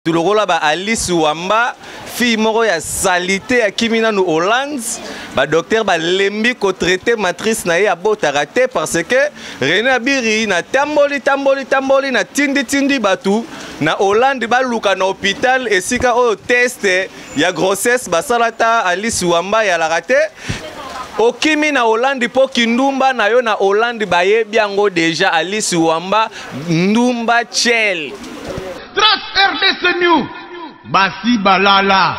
Tout le rôle ba Alice Wamba, fille moro ya salité à Kimina no Hollande, ba docteur ba lembi ko traité matrice na ye abota raté parce que René Abiri na tamboli na tindi batu na Hollande ba luka na hôpital esika o test ya grossesse ba salata Alice Wamba ya la raté. Okimi na Hollande po kindumba na yo na Hollande ba ye biango déjà Alice Wamba ndumba chel. RDC New Basi Balala.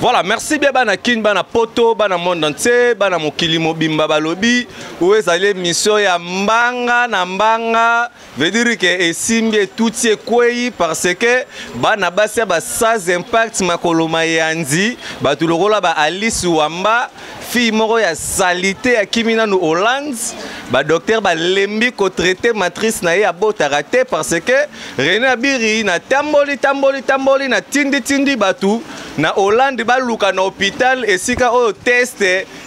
Voilà, merci bien bana kin bana poto bana monde entier bana mokili mobimba balobi où est allé mission ya mbanga na mbanga veut dire que esimbi tout est kwei parce que bana basi ba sans impact makoloma yanzi ba tout le rôle ba Alice Wamba fille moro ya salité à Kimina no Hollande ba docteur ba lembi ko traité matrice na ye abota raté parce que René Abiri na tamboli na tindi batu na Hollande ba luka na hôpital esika o test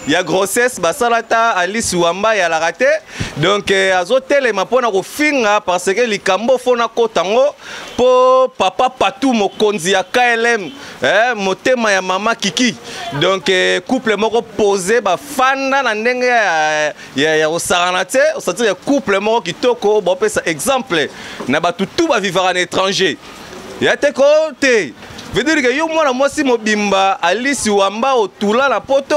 ya grossesse ba salata Alice Wamba ya la raté donc azotele mapona ko finga parce que likambo fona kotango po papa patou mokonzi ya KLM motema ya mama Kiki donc couple moko posé ba fanda na ndenge ya osaranate osati ya couple moko kitoko bo pesa exemple na batutu ba vivre en étranger ya te côté veut dire que yo mwana mwasi mobimba Alice Wamba otula na poto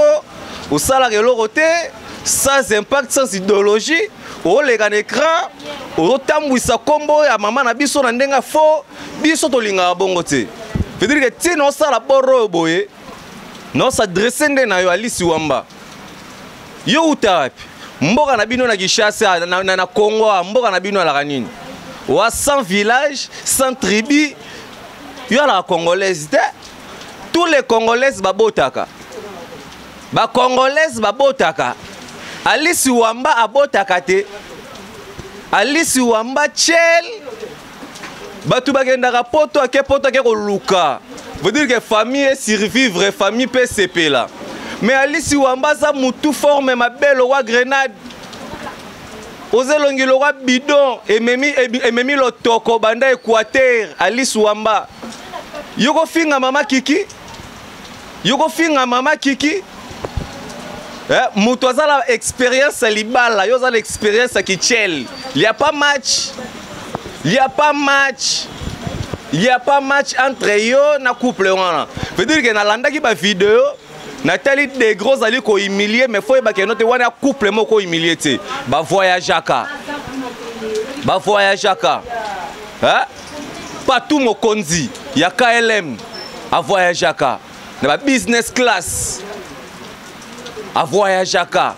osala ke lokote sans impact sans idéologie o le kan écran o tambwisa kombo ya mama na biso na ndenga fo biso to linga bongo te veut dire que ti no sala boro boye no s'adresser nde na yo Alice Wamba yo utapi mboka na bino na Kinshasa na Congo mboka na bino la kanini wa 100 villages 100 tribus yo la congolaise tous les congolaises babotaka ba congolaise babotaka Alice Wamba abotaka te Alice Wamba chel batu bagendaka poto ke koluka veut dire que famille survivre famille PCP là mais Alice Wamba za mutu forme ma belle roi grenade ozelongi le roi bidon ememi lo toko banda Équateur Alice Wamba yoko finga mama Kiki mutu azala expérience libala yo za l'expérience kichel il y a pas match entre yo na couple wana veut dire que na landaki ba vidéo Nathalie des gros ali ko humilier mais faut ba que note wana couple moko humilier te ba voyageaka pas tout mokonzi ya KLM a voyageaka na ba business class a voyageaka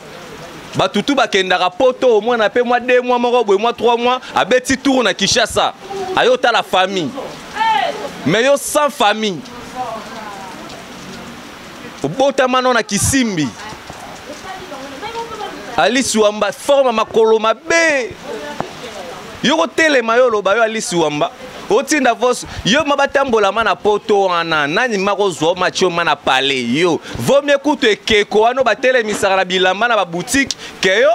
ba tutu ba kendaka poto au moins na pe moi 2 mois moko boy moi 3 mois a beti tour na Kinshasa ayota la famille mais yo sans famille bota mano na Kisimbi Alice Wamba forme makolo mabe yo telema yo loba yo Alice Wamba otinda vos yo mabatambola mana poto wana nani makozwa macho mana pale yo vaut mieux kuto ekeko wana batele misara bilamba na ba boutique ke yo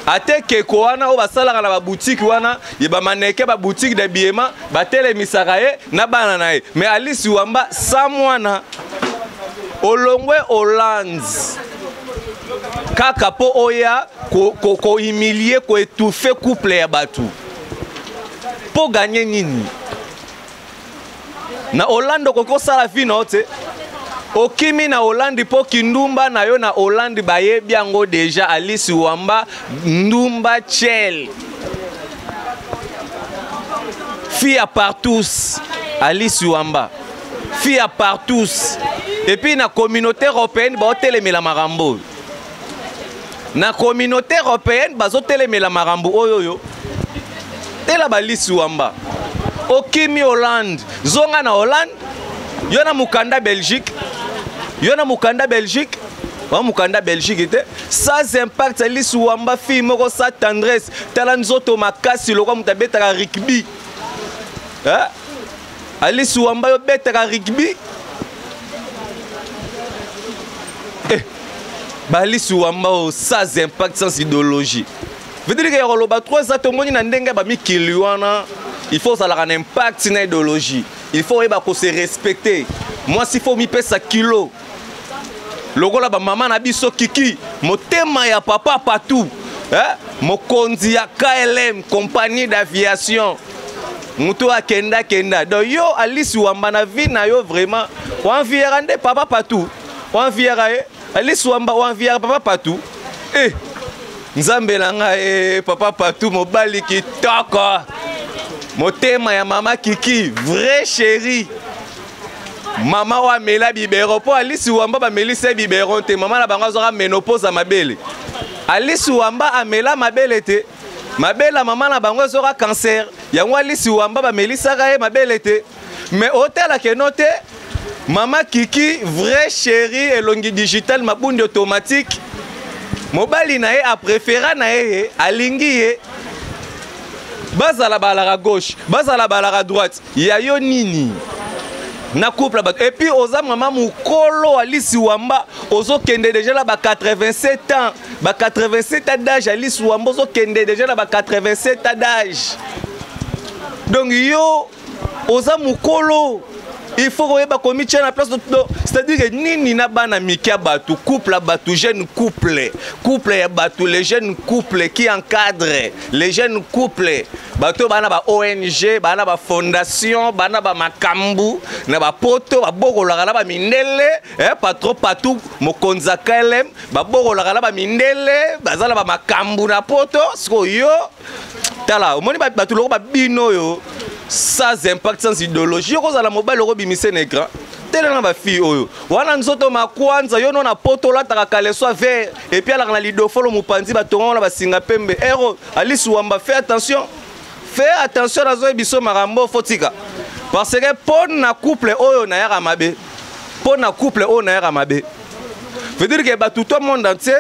ate keko wana o basalaka na ba boutique wana ye ba maneke ba boutique de biema batele misara ye na bana na ye mais Alice Wamba sa mwana olongwe Hollande kaka po oya ko humilier ko étouffer couple ya batu pour gagner nini na Hollande koko sala fino te okimi na Hollande po kindumba na yo na Hollande baye biango déjà Alice Wamba ndumba chel fille à partous Alice Wamba fille à partous et puis na communauté européenne ba otelemela marambo na communauté européenne ba otelemela marambo oyoyo tela ba Alice Wamba okimi Hollande zonga na Hollande yo na mukanda Belgique wa mukanda Belgique était sans impact Alice Wamba fille moko sa tendresse tala nzoto makasi lokwa mutabeta rugby Alice Wamba yo beta rugby Alice Wamba sans impact sans idéologie veut dire que yoloba 3 atomoni na ndenge ba mikili wana il faut ça un impact sur l'idéologie. Il faut se respecter. Moi, s'il faut m'y payer ça kilo. Logo la maman na biso kiki, motema ya papa patou. Mokonzi ya KLM, compagnie d'aviation. Muto a kenda. Donc yo Alice Wamba na vie na yo vraiment. On vierande papa patou. On viera Alice Wamba on viera papa patou. Nzambe langa papa patou mobali kitoko. Motema ya mama kiki, vrai chéri. Maman wa mela biberon po Alice Wamba ba melisa biberon te maman la bango zora ménopause mabele. Alice Wamba amela mabele te. Mabela maman na bango zora cancer. Yango Alice Wamba ba melisa ga mabele te. Mais hôtel a kenote maman kiki vrai chéri elongi digital mabundi automatique. Mobali na a préféré na alingi bazala balara gauche, bazala balara droite. Ya yo nini? Na couple et puis oza maman mukolo Alice Wamba ozo kende déjà là ba 87 ans, ba 87 ans d'âge Alice Wamba ozo kende déjà là ba 87 ans d'âge. Donc yo oza mukolo il faut que ba komi tient la place de c'est-à-dire que nini na bana mikia batu couple batu jeune couple ya batu les jeunes couples qui encadrent les jeunes couples bato bana ba ONG bana ba fondation bana ba makambu na ba poto ba bokola ba mindele patron patou mokonza KLM ba bokola ba mindele bazala ba makambu na poto siko yo tala omoni bato loko ba bino yo sans impact sans idéologie yo kozala mobile loko bimise na écran tele na ba fille oyo wana nzoto makwanza yo no na poto la takakale soit vert et puis ala na lidofolo mupanzi batongo na basinga pembe ero Alice Wamba fais attention à zo biso marambo fotika parce que pour na couple oyo na yaka mabe pour na couple oyo na yaka mabe veut dire que tout le monde entier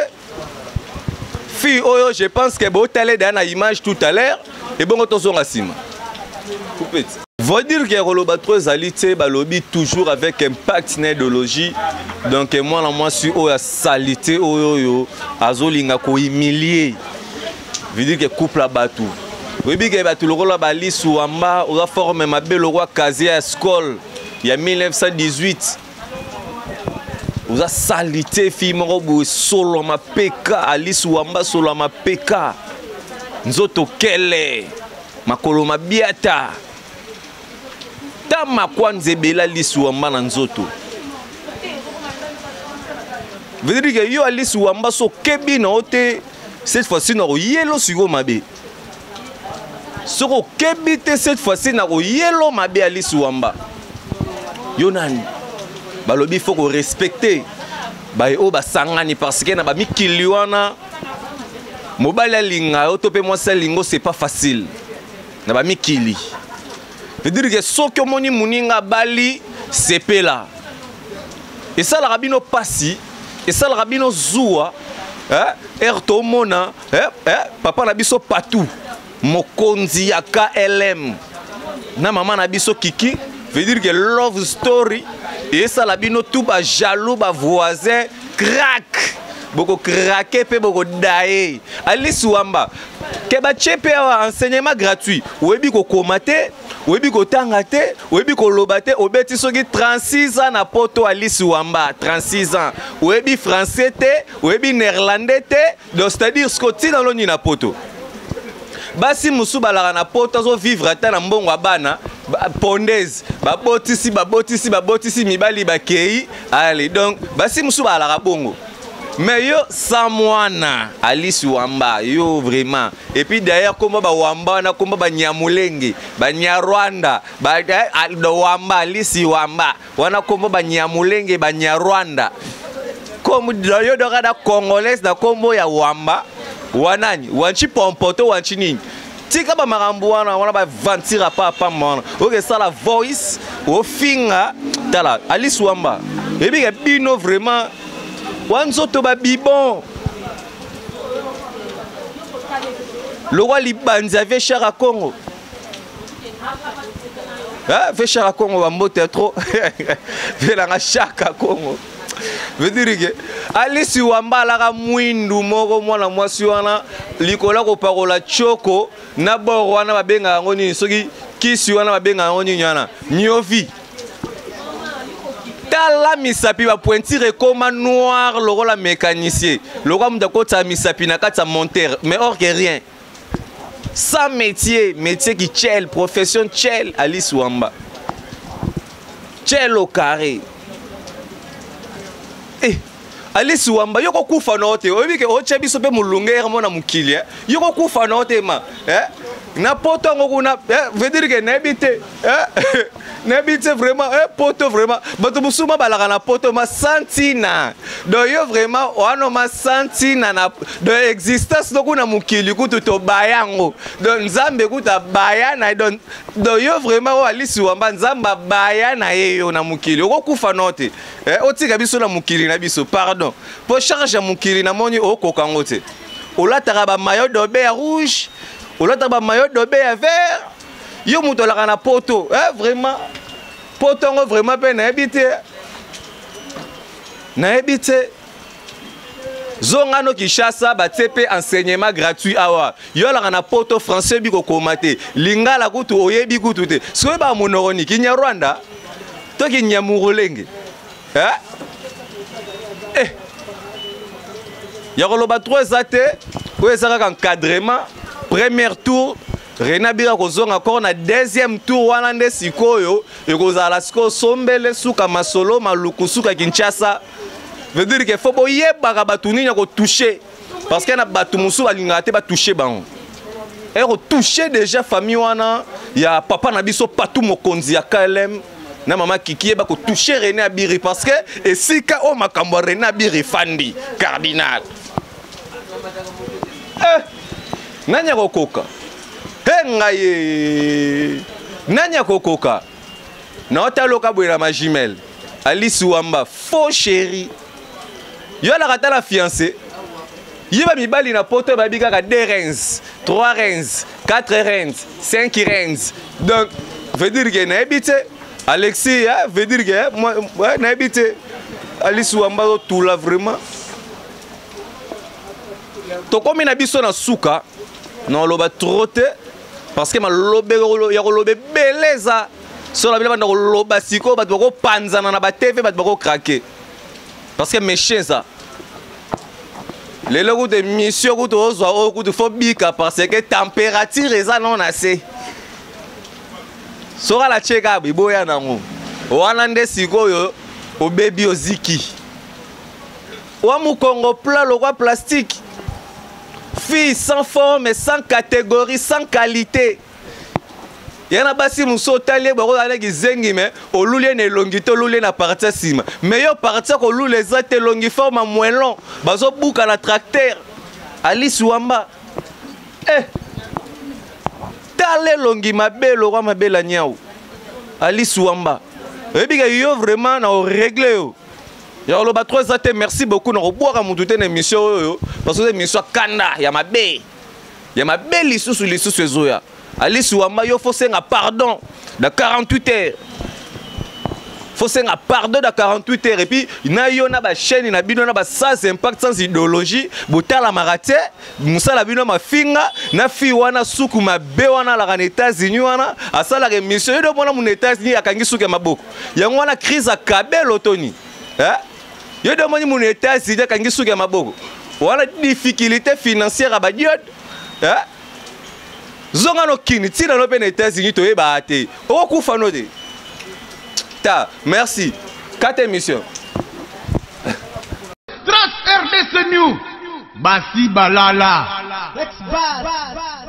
fille oyo je pense que bo télé dans la image tout à l'heure et bon attention à sima coupé veut dire que Roloba trop alité balobi toujours avec impact na idéologie donc moi suis oyo salité oyo azolinga ko humilier veut dire que couple a battu. Oui, bien que tout le rôle de Alice Wamba a formé ma belle roi casier à Skol il y a 1918. Vous avez salité fille solo ma PK Alice Wamba solo ma PK. Nzoto kele makolo ma biata. Tama kwanze bela Alice Wamba na nzoto. Veut dire que yo Alice Wamba so kebi na ote cette fois-ci na yelo sugo mabe. Soko kebite cette fois-ci na ko yelo mabe Alice Wamba. Yonani. Balobi faut ko respecter. Ba o ba sangani parce que na ba mikili wana mobala linga o topé moi ça lingo c'est pas facile. Na ba mikili. Veut dire que soko moni muninga bali c'est là. Et ça la rabino passi et ça la rabino zoua ertomona papa na biso patou. Mokonzi ya KLM na maman na biso kiki veut dire que love story et ça la bino tout ba jaloux ba voisin crack boko craquer pe boko dae Alice Wamba ke ba chepe wa enseignement gratuit webi ko komate webi ko tangate webi ko lobate obeti soki 36 ans na poto Alice Wamba 36 ans webi français te webi néerlandais te donc c'est-à-dire ce que tu dans l'oni na poto. Basi musu balara na poto zo vivre ata na mbongo abana pondaise babotisi mibali bakei allez donc basi musu balara bongo mais yo samwana Alice Wamba yo vraiment et puis d'ailleurs comme ba Wamba na comme ba Nyamulenge ba Nyarwanda ba Wamba Alice Wamba wana comme ba Nyamulenge ba Nyarwanda comme yo dokada congolaise na kombo ya Wamba wanani wanchi pompoto wanchi nini tika ba marambo wana ba vantira papa mona oke ça la voice au finga tala Alice Wamba et bien bino vraiment wanzoto ba bibon le roi libanza ve chara Congo ve chara Congo ba mbote trop ve la chaka Congo. Veut dire que Alice Wamba la mwindu moko mwana mwasi wana likola ko parola choko na boro wana babenga ngoni soki kisi wana babenga oni nyana nyovi tala misapi ba pointire comme noir lokola mécanicien lokola mudakota misapi na kata monteur mais or que rien sans métier qui tchel profession tchel Alice Wamba tchel au carré Alice Wamba yoko kufa note obi ke oche biso pe mulungere mona mukili yoko kufa note ma na poto ngokuna veut dire que n'habite vraiment poto vraiment bato musuma balaka na poto ma santina do yo vraiment wano ma santina na de existence dokuna mukili kutu to bayango do nzambe kuta bayana do yo vraiment Alice Wamba nzamba bayana yeyo na mukili yoko kufa note otika biso na mukili na biso pardon pour charge mukili na moni okoka ngote olataka ba maillot d'obé rouge olataka ba maillot d'obé vert yo muto la na poto vraiment poto ngo vraiment pe na ebite zonga no Kinshasa ba tepe enseignement gratuit awa yo la na poto français biko komate lingala kutu oyebi kutu te so ba monoroni kinya Rwanda to kinya murolenge Yakoloba 3 ate, où est-ce encadrement, premier tour, Renabira kozonga encore na deuxième tour wanande sikoyo, et kozala siko sombele suka masolo maluku suka Kinshasa. Veut dire que faut boyeba batuni ko toucher parce que na batu musu balingate ba toucher bango. Et ko toucher déjà famille wana, ya papa na biso patu mokonzi ya KLM. Na maman Kiki ba ko toucher René Abiri parce que et sika o makambo René Abiri fandi cardinal. Nanya kokoka. Ngaye. Nanya kokoka. Na otaloka bwela ma jumelle. Alice Wamba faux chéri. Yo la kata la fiancée. Yeba mibali na poto ba bika ka 2 reins, 3 reins, 4 reins, 5 reins. Donc veut dire que na habite Alexis veut dire que moi na habite Alice Wamba tout là vraiment. To komi na biso na suka non loba trotte parce que ma lobe ya lobe beleza so la bela na loba siko bat bako panzana na ba TV bat bako craquer parce que méchant ça les logos de mission ko to zo o ko to phobika parce que température eza non assez so la cheka biboya nango wana nde siko yo o baby oziki wa mu Congo plat le roi plastique. Fille sans forme, sans catégorie, sans qualité. Il y a basi muso tali bako ala gizengi me olule ne longito olule na partie sima. Mais yo partie ko olule zate longi forme moins long. Bazo buka na tracteur. Alice Wamba. Tale longi mabelo kwa mabela nyao. Alice Wamba. Ebika yo vraiment na régler yo. Ya lo ba 3 ate merci beaucoup na boire mutu te na émission yo parce que émission kanda ya mabe lisusu ezoya Alice Wamba yo faut senga pardon de 48 heures faut senga pardon de 48 heures et puis na yo na ba chaîne na bino na ba sans impact sans idéologie botala marate musala bino mafinga na fi wana suku mabe wana la États-Unis wana asala émission yo bona mu États-Unis akangi suku maboko yango wana crise a kabelo toni yo demoni mon États-Unis kangi suki ya maboko wala difficulté financière à badiot zonga no kini tina no pe na États-Unis to yeba te o ku fano de ta merci 4 émissions Trans RDC New Basi Balala. Let's bad.